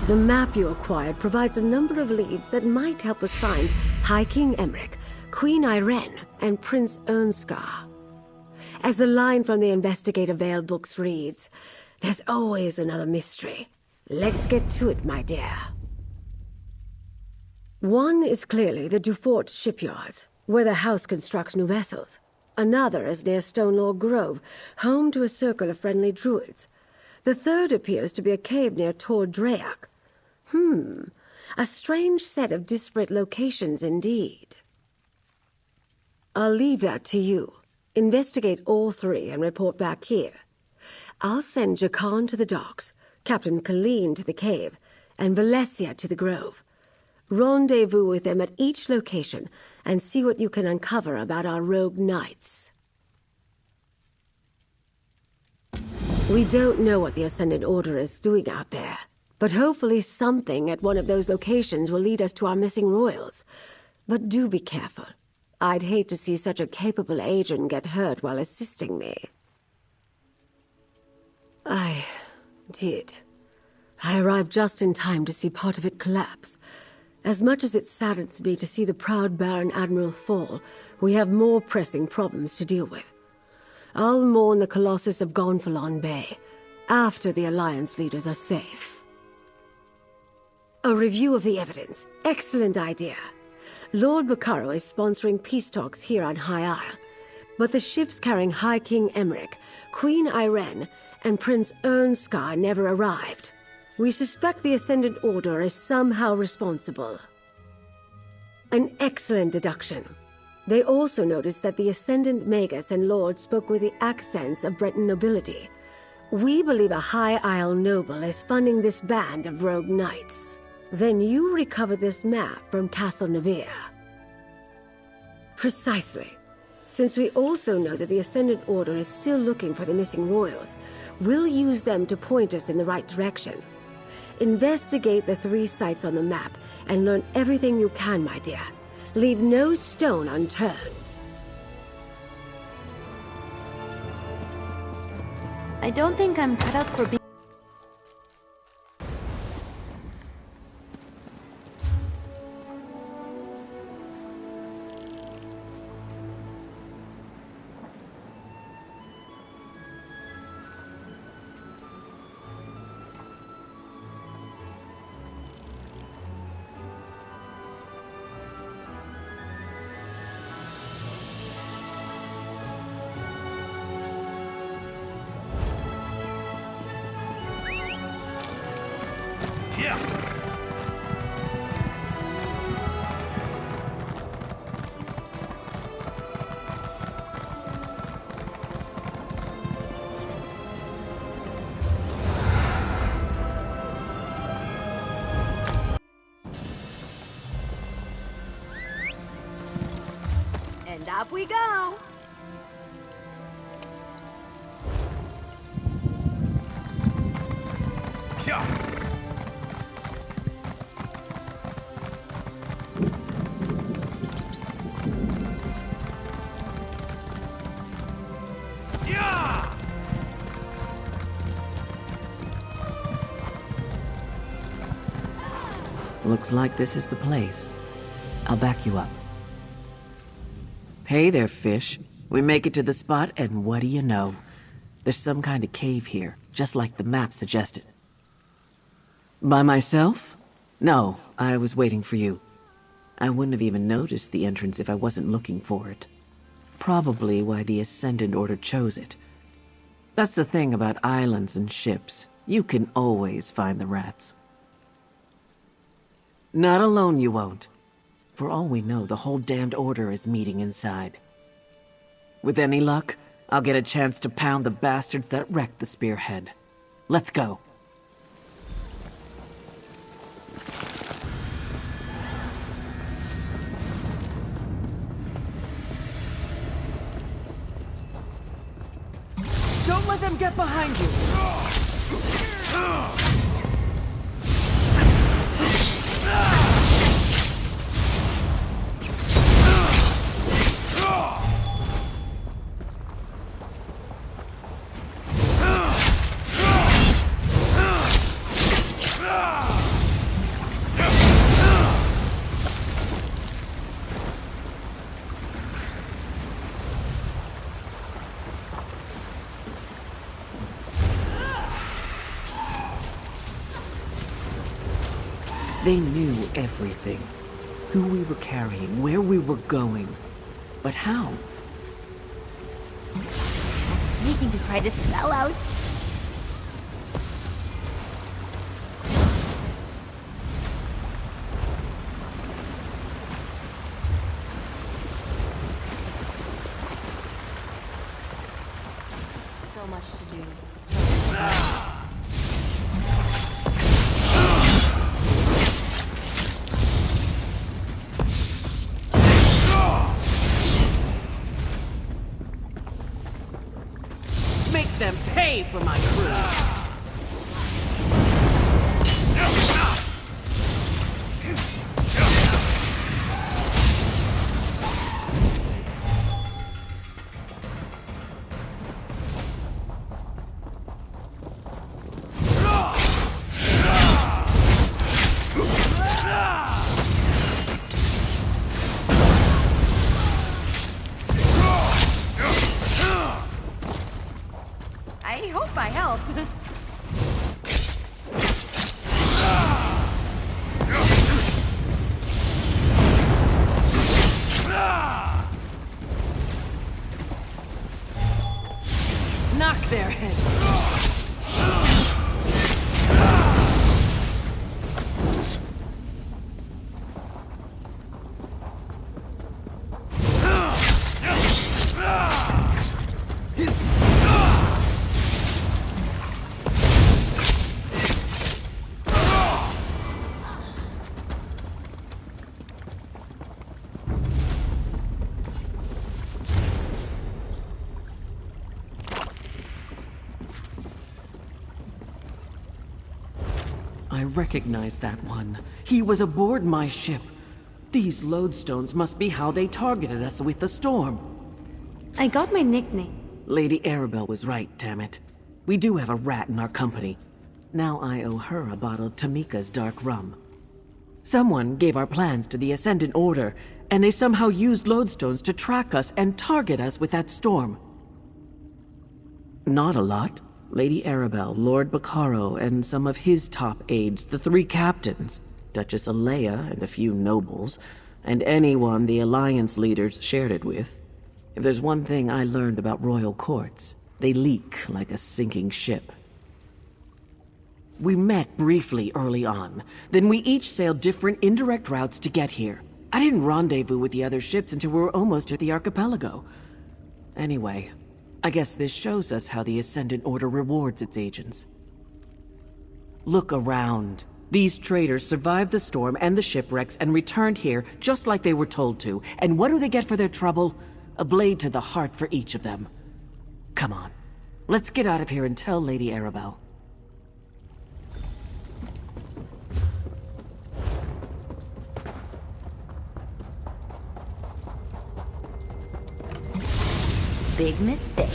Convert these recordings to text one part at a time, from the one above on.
The map you acquired provides a number of leads that might help us find High King Emmerich, Queen Irene, and Prince Ernskar. As the line from the Investigative Veil books reads, there's always another mystery. Let's get to it, my dear. One is clearly the Dufort shipyards, where the house constructs new vessels. Another is near Stonelaw Grove, home to a circle of friendly druids. The third appears to be a cave near Tor Draeak. A strange set of disparate locations indeed. I'll leave that to you. Investigate all three and report back here. I'll send Jakan to the docks, Captain Colleen to the cave, and Valencia to the grove. Rendezvous with them at each location and see what you can uncover about our rogue knights. We don't know what the Ascendant Order is doing out there, but hopefully something at one of those locations will lead us to our missing royals. But do be careful. I'd hate to see such a capable agent get hurt while assisting me. I did. I arrived just in time to see part of it collapse. As much as it saddens me to see the proud Baron Admiral fall, we have more pressing problems to deal with. I'll mourn the Colossus of Gonfalon Bay, after the Alliance leaders are safe. A review of the evidence. Excellent idea. Lord Bacaro is sponsoring peace talks here on High Isle, but the ships carrying High King Emmerich, Queen Irene, and Prince Ernskar never arrived. We suspect the Ascendant Order is somehow responsible. An excellent deduction. They also noticed that the Ascendant Magus and Lord spoke with the accents of Breton nobility. We believe a High Isle noble is funding this band of rogue knights. Then you recovered this map from Castle Navire. Precisely. Since we also know that the Ascendant Order is still looking for the missing royals, we'll use them to point us in the right direction. Investigate the 3 sites on the map and learn everything you can, my dear. Leave no stone unturned. I don't think I'm cut out for being... And up we go! Looks like this is the place. I'll back you up. Hey there, fish. We make it to the spot, and what do you know? There's some kind of cave here, just like the map suggested. By myself? No, I was waiting for you. I wouldn't have even noticed the entrance if I wasn't looking for it. Probably why the Ascendant Order chose it. That's the thing about islands and ships. You can always find the rats. Not alone you won't. For all we know, the whole damned order is meeting inside. With any luck, I'll get a chance to pound the bastards that wrecked the spearhead. Let's go. Don't let them get behind you! They knew everything. Who we were carrying, where we were going. But how? Sneaking to try to sell out. So much to do. So much. Make them pay for my crew! I hope I helped. Knock their heads! I recognize that one. He was aboard my ship. These lodestones must be how they targeted us with the storm. I got my nickname. Lady Arabelle was right, damn it. We do have a rat in our company. Now I owe her a bottle of Tamika's dark rum. Someone gave our plans to the Ascendant Order, and they somehow used lodestones to track us and target us with that storm. Not a lot. Lady Arabelle, Lord Baccaro, and some of his top aides, the 3 captains, Duchess Alea and a few nobles, and anyone the Alliance leaders shared it with. If there's one thing I learned about royal courts, they leak like a sinking ship. We met briefly early on, then we each sailed different indirect routes to get here. I didn't rendezvous with the other ships until we were almost at the archipelago. Anyway, I guess this shows us how the Ascendant Order rewards its agents. Look around. These traders survived the storm and the shipwrecks and returned here just like they were told to. And what do they get for their trouble? A blade to the heart for each of them. Come on. Let's get out of here and tell Lady Arabelle. Big mistake.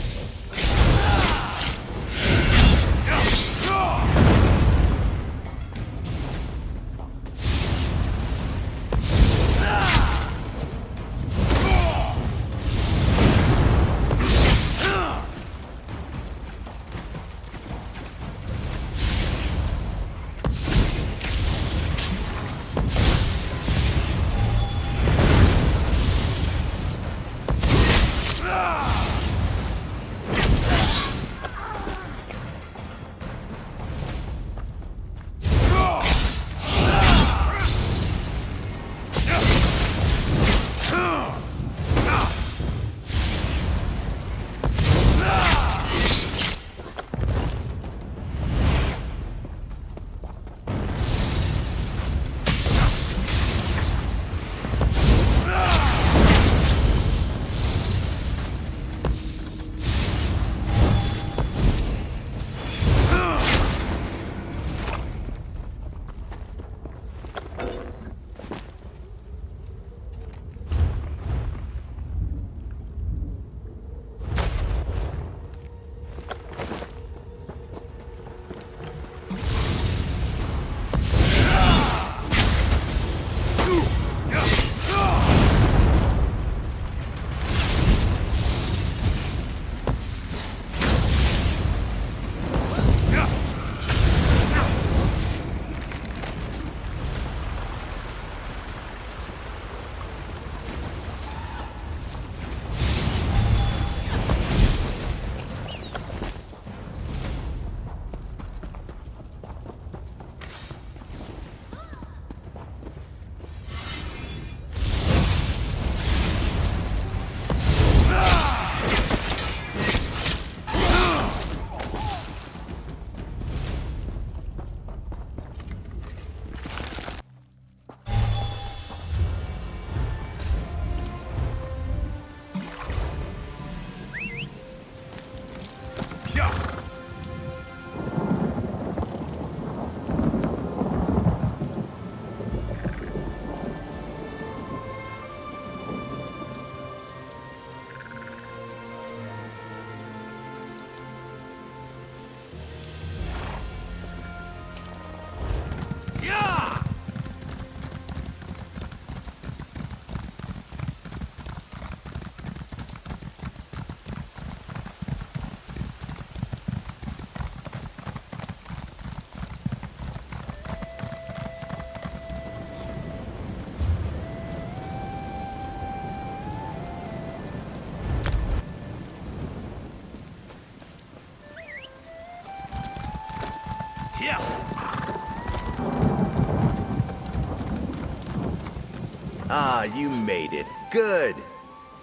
Ah, you made it. Good.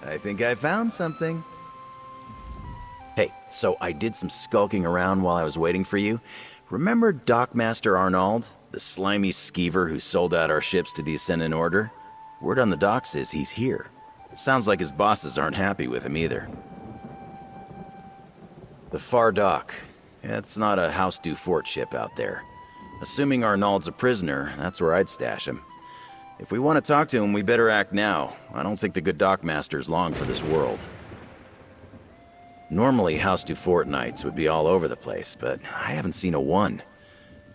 I think I found something. Hey, so I did some skulking around while I was waiting for you. Remember Dockmaster Arnold, the slimy skeever who sold out our ships to the Ascendant Order? Word on the docks is he's here. Sounds like his bosses aren't happy with him either. The Far Dock. It's not a House du Fort ship out there. Assuming Arnold's a prisoner, that's where I'd stash him. If we want to talk to him, we better act now. I don't think the good Dockmaster's long for this world. Normally, House du Fort Knights would be all over the place, but I haven't seen a one.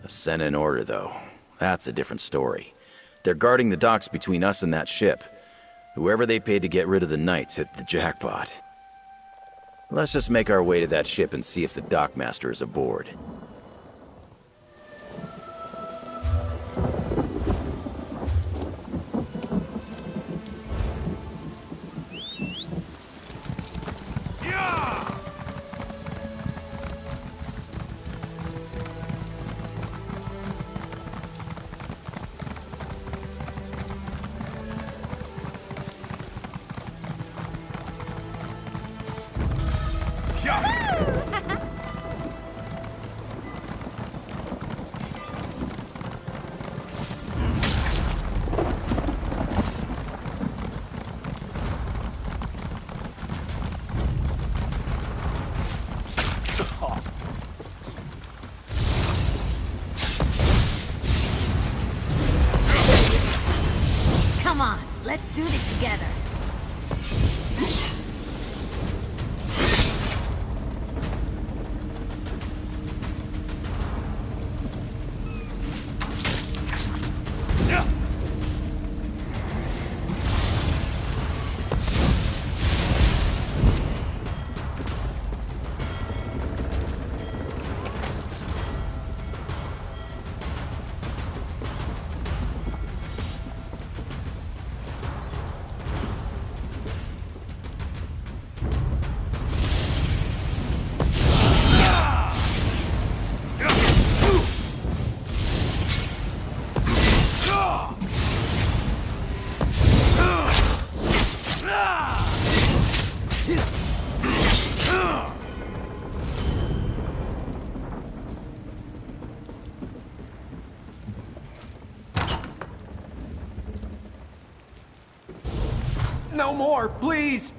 Ascendant Order, though. That's a different story. They're guarding the docks between us and that ship. Whoever they paid to get rid of the Knights hit the jackpot. Let's just make our way to that ship and see if the Dockmaster is aboard. Come on, let's do this together. No more, please!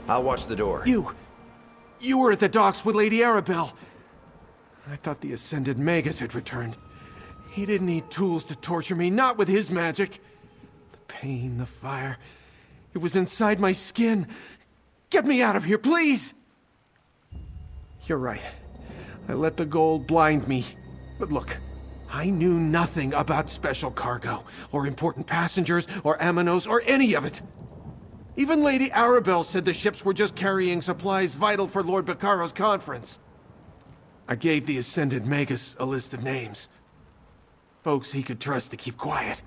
I'll watch the door. You were at the docks with Lady Arabelle. I thought the Ascended Magus had returned. He didn't need tools to torture me, not with his magic. The pain, the fire, it was inside my skin. Get me out of here, please! You're right. I let the gold blind me. But look, I knew nothing about special cargo, or important passengers, or Amanos, or any of it. Even Lady Arabelle said the ships were just carrying supplies vital for Lord Baccaro's conference. I gave the Ascended Magus a list of names. Folks he could trust to keep quiet.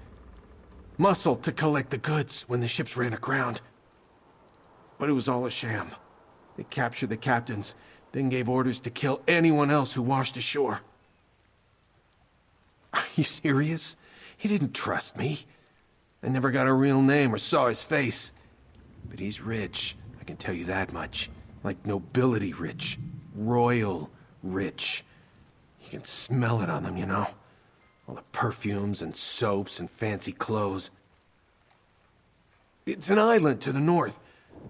Muscle to collect the goods when the ships ran aground. But it was all a sham. They captured the captains, then gave orders to kill anyone else who washed ashore. Are you serious? He didn't trust me. I never got a real name or saw his face. But he's rich, I can tell you that much. Like nobility rich. Royal rich. You can smell it on them, you know? All the perfumes and soaps and fancy clothes. It's an island to the north.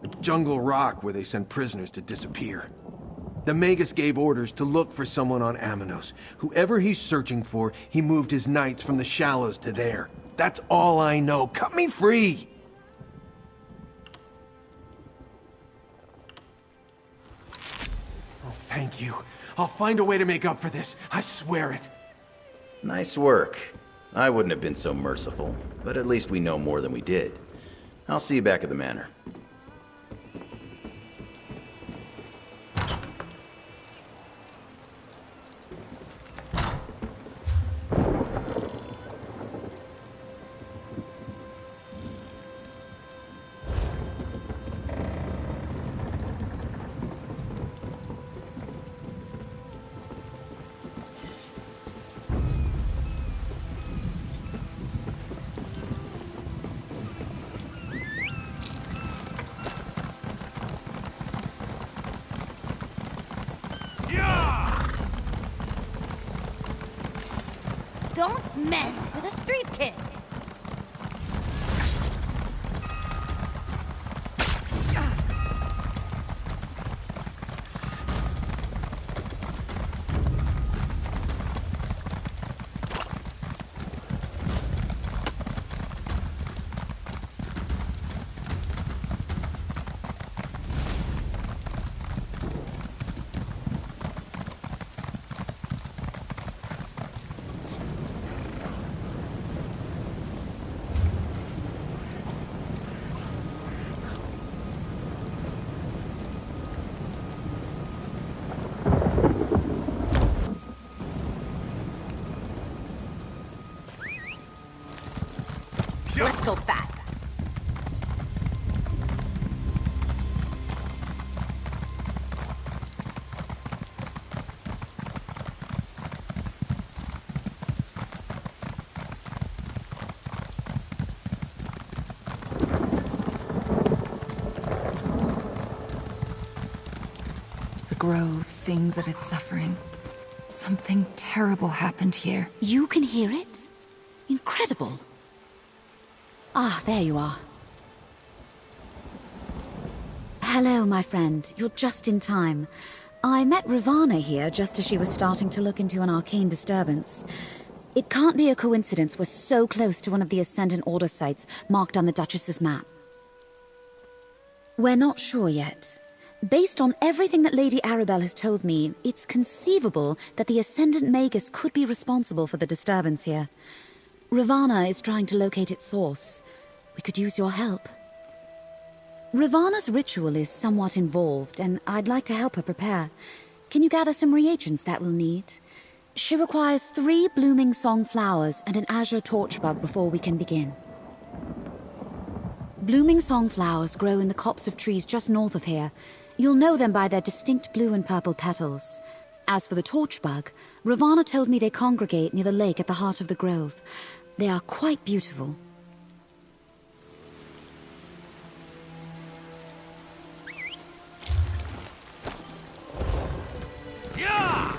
A jungle rock where they send prisoners to disappear. The Magus gave orders to look for someone on Amanos. Whoever he's searching for, he moved his knights from the shallows to there. That's all I know. Cut me free! Oh, thank you. I'll find a way to make up for this. I swear it. Nice work. I wouldn't have been so merciful, but at least we know more than we did. I'll see you back at the manor. Don't mess with a street kid. Let's go fast. The grove sings of its suffering. Something terrible happened here. You can hear it? Incredible. Ah, there you are. Hello, my friend. You're just in time. I met Ravana here just as she was starting to look into an arcane disturbance. It can't be a coincidence we're so close to one of the Ascendant Order sites marked on the Duchess's map. We're not sure yet. Based on everything that Lady Arabelle has told me, it's conceivable that the Ascendant Magus could be responsible for the disturbance here. Ravana is trying to locate its source. We could use your help. Ravana's ritual is somewhat involved, and I'd like to help her prepare. Can you gather some reagents that we'll need? She requires 3 blooming song flowers and an azure torch bug before we can begin. Blooming song flowers grow in the copse of trees just north of here. You'll know them by their distinct blue and purple petals. As for the torch bug, Ravana told me they congregate near the lake at the heart of the grove. They are quite beautiful. Yeah!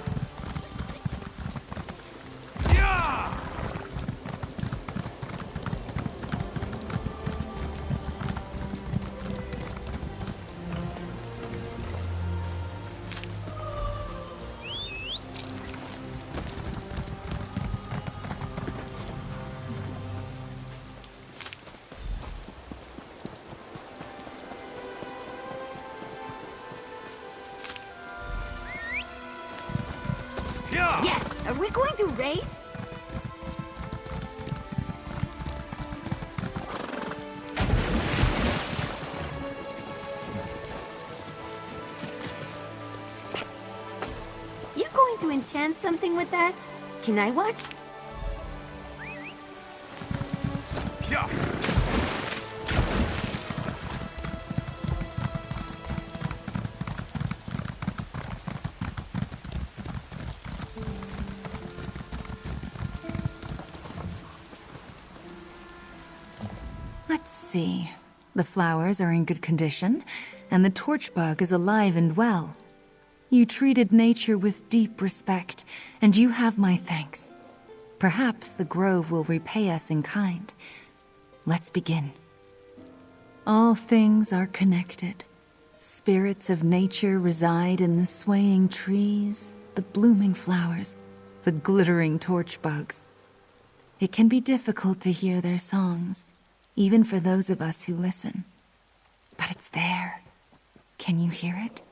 Yeah! Yes! Are we going to race? You going to enchant something with that? Can I watch? Yeah! Let's see. The flowers are in good condition, and the torch bug is alive and well. You treated nature with deep respect, and you have my thanks. Perhaps the grove will repay us in kind. Let's begin. All things are connected. Spirits of nature reside in the swaying trees, the blooming flowers, the glittering torch bugs. It can be difficult to hear their songs, even for those of us who listen. But it's there. Can you hear it?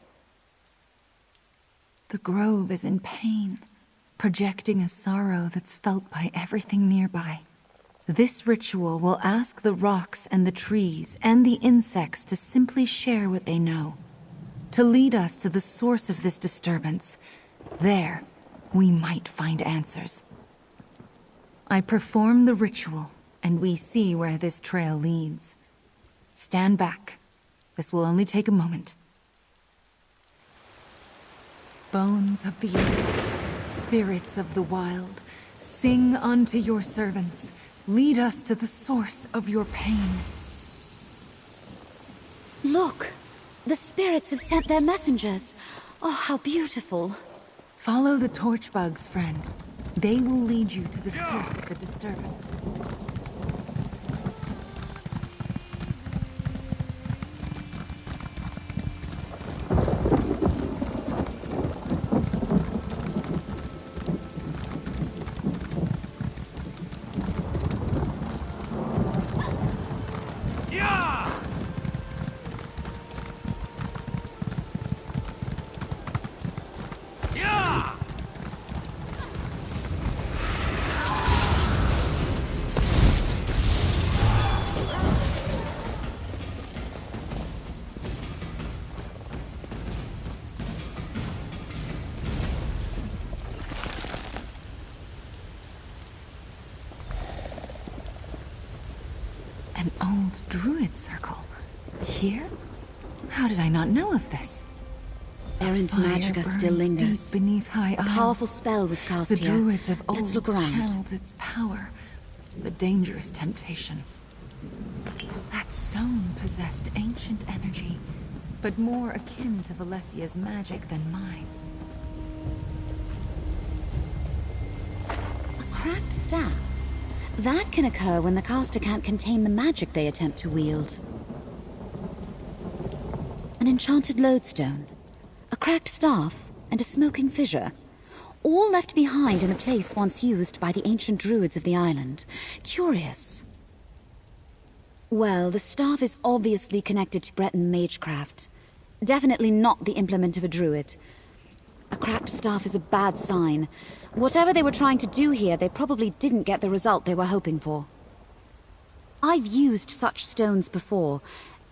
The grove is in pain, projecting a sorrow that's felt by everything nearby. This ritual will ask the rocks and the trees and the insects to simply share what they know, to lead us to the source of this disturbance. There, we might find answers. I perform the ritual, and we see where this trail leads. Stand back. This will only take a moment. Bones of the earth, spirits of the wild, sing unto your servants. Lead us to the source of your pain. Look! The spirits have sent their messengers. Oh, how beautiful. Follow the torch bugs, friend. They will lead you to the source of the disturbance. An old druid circle. Here? How did I not know of this? Errant magica still Burns lingers. deep beneath High A Isle. powerful spell was cast The here. druids of old Let's look around. channeled its power. A dangerous temptation. That stone possessed ancient energy, but more akin to Valesia's magic than mine. A cracked staff? That can occur when the caster can't contain the magic they attempt to wield. An enchanted lodestone, a cracked staff, and a smoking fissure. All left behind in a place once used by the ancient druids of the island. Curious. Well, the staff is obviously connected to Breton magecraft. Definitely not the implement of a druid. A cracked staff is a bad sign. Whatever they were trying to do here, they probably didn't get the result they were hoping for. I've used such stones before.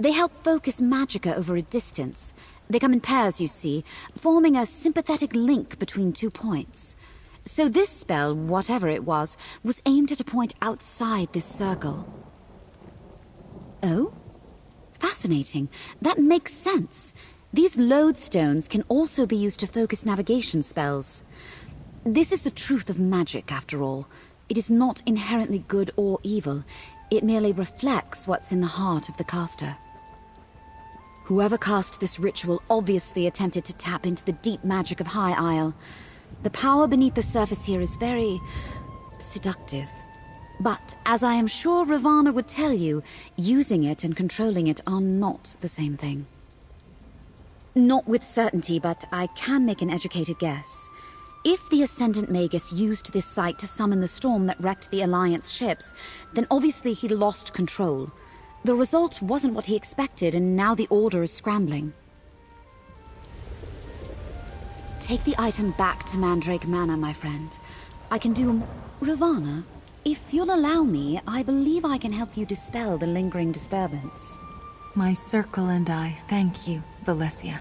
They help focus magicka over a distance. They come in pairs, you see, forming a sympathetic link between 2 points. So this spell, whatever it was aimed at a point outside this circle. Oh? Fascinating. That makes sense. These lodestones can also be used to focus navigation spells. This is the truth of magic, after all. It is not inherently good or evil. It merely reflects what's in the heart of the caster. Whoever cast this ritual obviously attempted to tap into the deep magic of High Isle. The power beneath the surface here is very seductive. But, as I am sure Ravana would tell you, using it and controlling it are not the same thing. Not with certainty, but I can make an educated guess. If the Ascendant Magus used this site to summon the storm that wrecked the Alliance ships, then obviously he lost control. The result wasn't what he expected, and now the Order is scrambling. Take the item back to Mandrake Manor, my friend. I can do... Ravana, if you'll allow me, I believe I can help you dispel the lingering disturbance. My circle and I thank you, Valesia.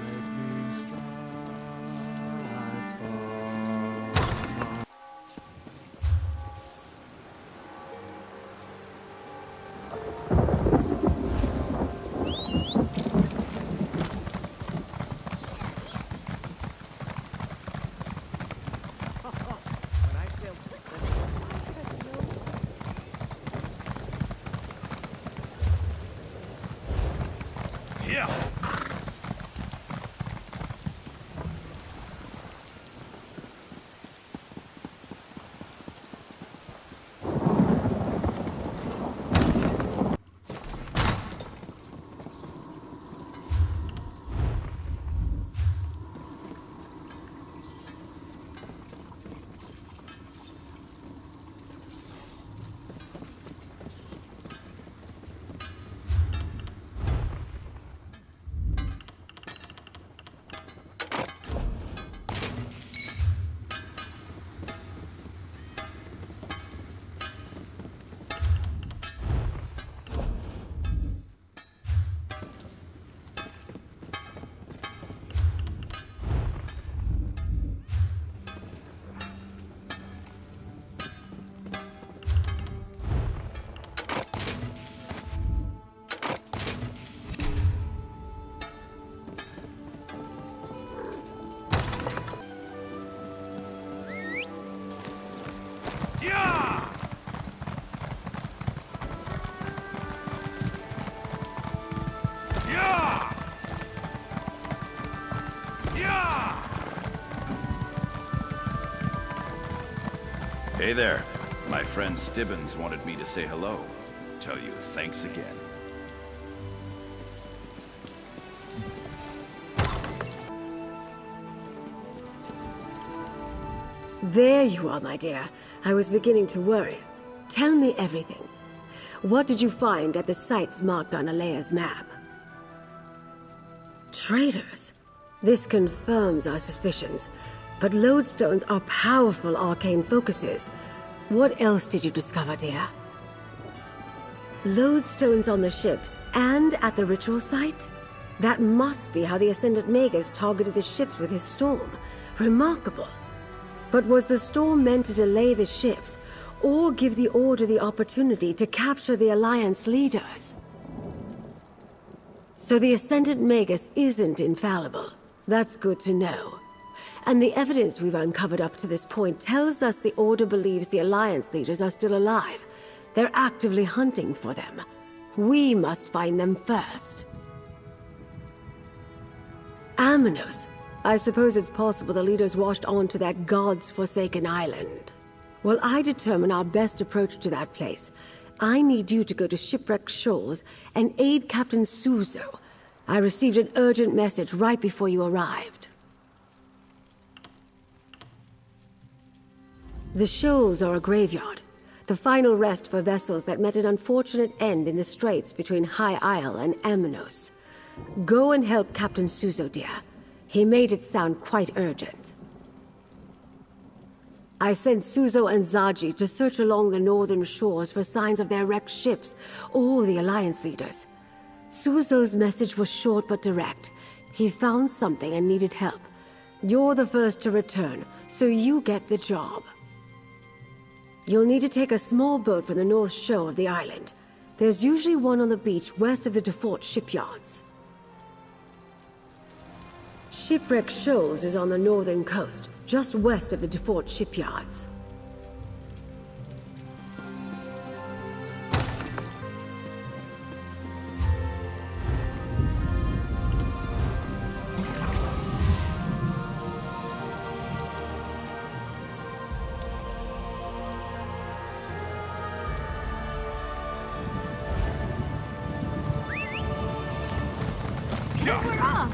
Lightning strikes far Hey there. My friend Stibbons wanted me to say hello. Tell you thanks again. There you are, my dear. I was beginning to worry. Tell me everything. What did you find at the sites marked on Alea's map? Traitors? This confirms our suspicions. But lodestones are powerful arcane focuses. What else did you discover, dear? Lodestones on the ships and at the ritual site? That must be how the Ascendant Magus targeted the ships with his storm. Remarkable. But was the storm meant to delay the ships, or give the Order the opportunity to capture the Alliance leaders? So the Ascendant Magus isn't infallible. That's good to know. And the evidence we've uncovered up to this point tells us the Order believes the Alliance leaders are still alive. They're actively hunting for them. We must find them first. Amanos. I suppose it's possible the leaders washed on to that God's-forsaken island. Well, I determine our best approach to that place. I need you to go to Shipwreck Shoals and aid Captain Suzo. I received an urgent message right before you arrived. The shoals are a graveyard, the final rest for vessels that met an unfortunate end in the straits between High Isle and Amanos. Go and help Captain Suzo, dear. He made it sound quite urgent. I sent Suzo and Zaji to search along the northern shores for signs of their wrecked ships or the Alliance leaders. Suzo's message was short but direct. He found something and needed help. You're the first to return, so you get the job. You'll need to take a small boat from the north shore of the island. There's usually one on the beach west of the default shipyards. Shipwreck Shoals is on the northern coast, just west of the default shipyards. We're off!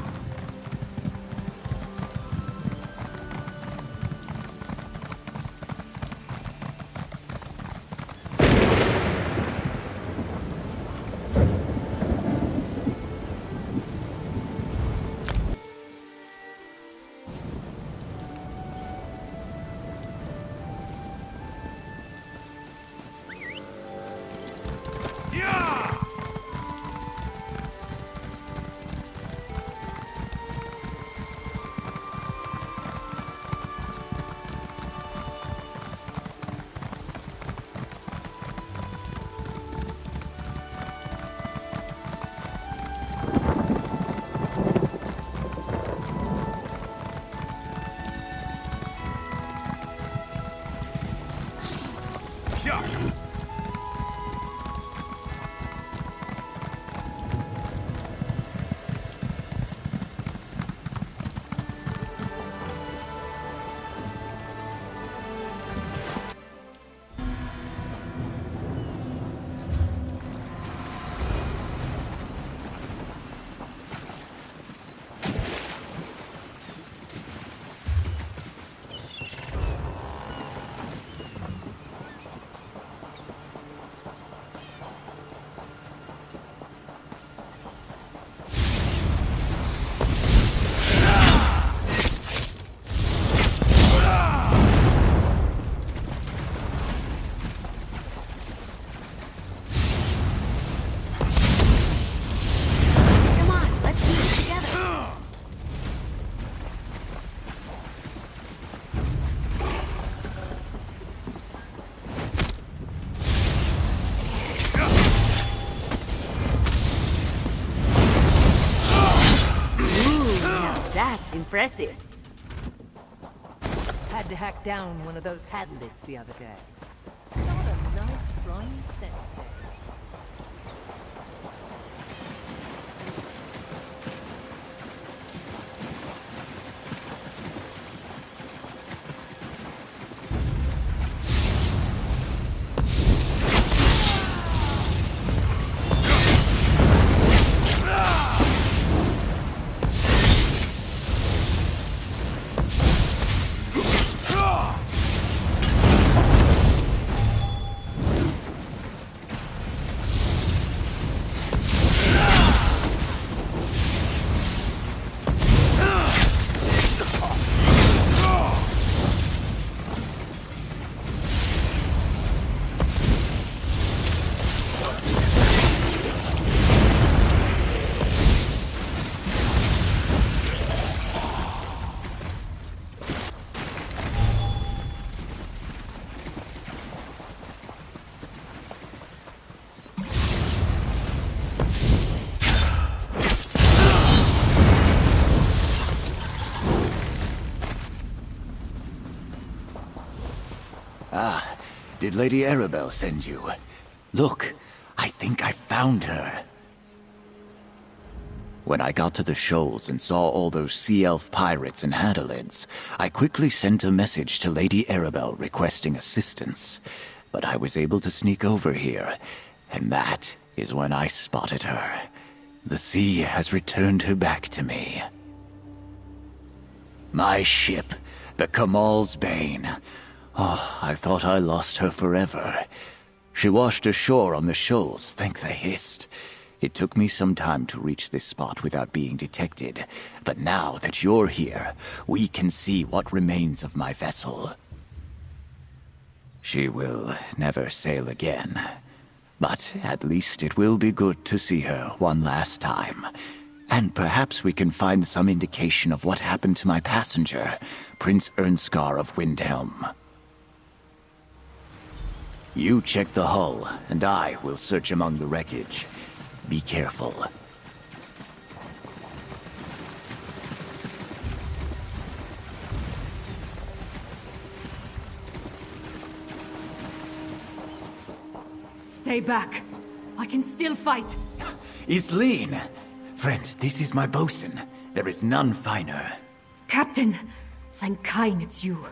That's impressive. Had to hack down one of those hadlets the other day. Got a nice briny scent there. Ah, did Lady Arabelle send you? Look, I think I found her. When I got to the shoals and saw all those sea elf pirates and handalids, I quickly sent a message to Lady Arabelle requesting assistance. But I was able to sneak over here, and that is when I spotted her. The sea has returned her back to me. My ship, the Kamal's Bane. Oh, I thought I lost her forever. She washed ashore on the shoals, thank the Hist. It took me some time to reach this spot without being detected, but now that you're here, we can see what remains of my vessel. She will never sail again, but at least it will be good to see her one last time. And perhaps we can find some indication of what happened to my passenger, Prince Ernskar of Windhelm. You check the hull, and I will search among the wreckage. Be careful. Stay back. I can still fight. Isleen! Friend, this is my bosun. There is none finer. Captain! Sankain, it's you.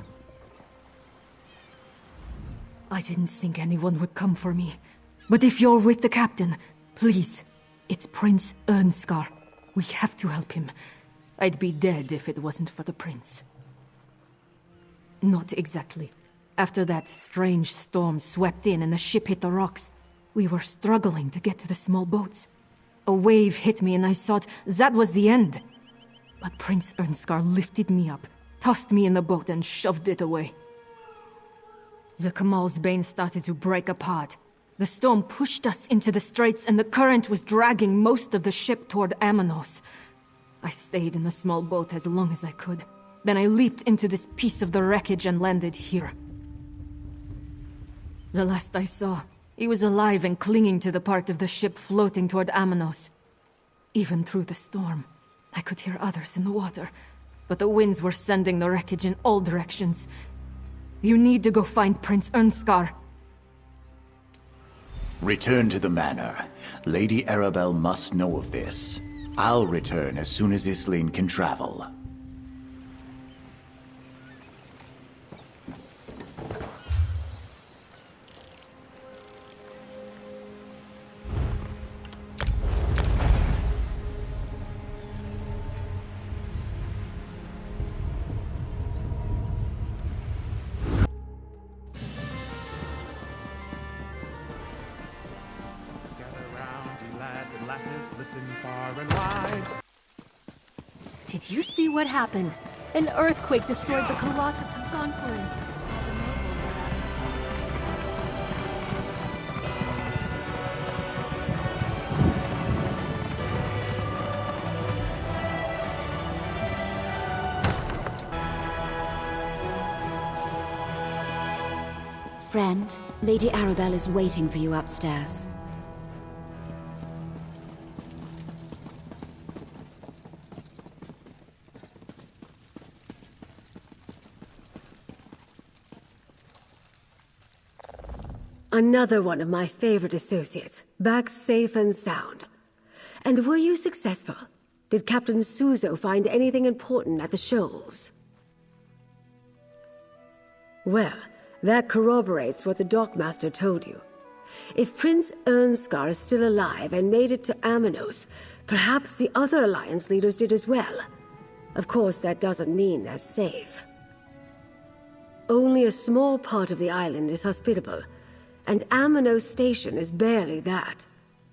I didn't think anyone would come for me. But if you're with the captain, please. It's Prince Ernskar. We have to help him. I'd be dead if it wasn't for the prince. Not exactly. After that strange storm swept in and the ship hit the rocks, we were struggling to get to the small boats. A wave hit me and I thought that was the end. But Prince Ernskar lifted me up, tossed me in the boat and shoved it away. The Kamal's Bane started to break apart. The storm pushed us into the straits and the current was dragging most of the ship toward Amanos. I stayed in the small boat as long as I could. Then I leaped into this piece of the wreckage and landed here. The last I saw, he was alive and clinging to the part of the ship floating toward Amanos. Even through the storm, I could hear others in the water, but the winds were sending the wreckage in all directions. You need to go find Prince Ernskar. Return to the manor. Lady Arabelle must know of this. I'll return as soon as Isleen can travel. Did you see what happened? An earthquake destroyed the Colossus of Gonfalon. Friend, Lady Arabelle is waiting for you upstairs. Another one of my favorite associates, back safe and sound. And were you successful? Did Captain Suzo find anything important at the shoals? Well, that corroborates what the dockmaster told you. If Prince Ernskar is still alive and made it to Amanos, perhaps the other Alliance leaders did as well. Of course, that doesn't mean they're safe. Only a small part of the island is hospitable, and Amanos Station is barely that.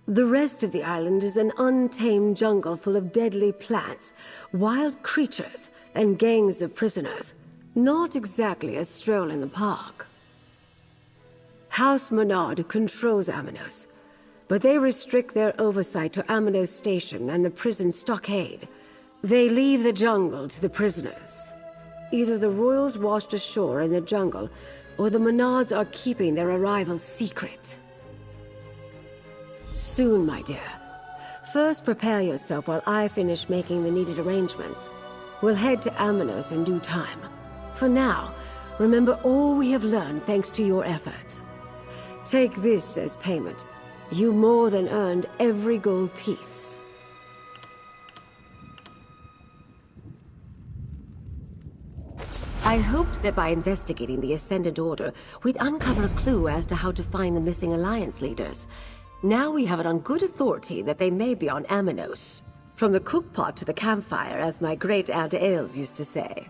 The rest of the island is an untamed jungle full of deadly plants, wild creatures, and gangs of prisoners. Not exactly a stroll in the park. House Menard controls Amanos, but they restrict their oversight to Amanos Station and the prison stockade. They leave the jungle to the prisoners. Either the royals washed ashore in the jungle, or the Menards are keeping their arrival secret. Soon, my dear. First, prepare yourself while I finish making the needed arrangements. We'll head to Amanos in due time. For now, Remember all we have learned thanks to your efforts. Take this as payment. You more than earned every gold piece. I hoped that by investigating the Ascendant Order, we'd uncover a clue as to how to find the missing Alliance leaders. Now we have it on good authority that they may be on Aminos. From the cookpot to the campfire, as my great-aunt Ailes used to say.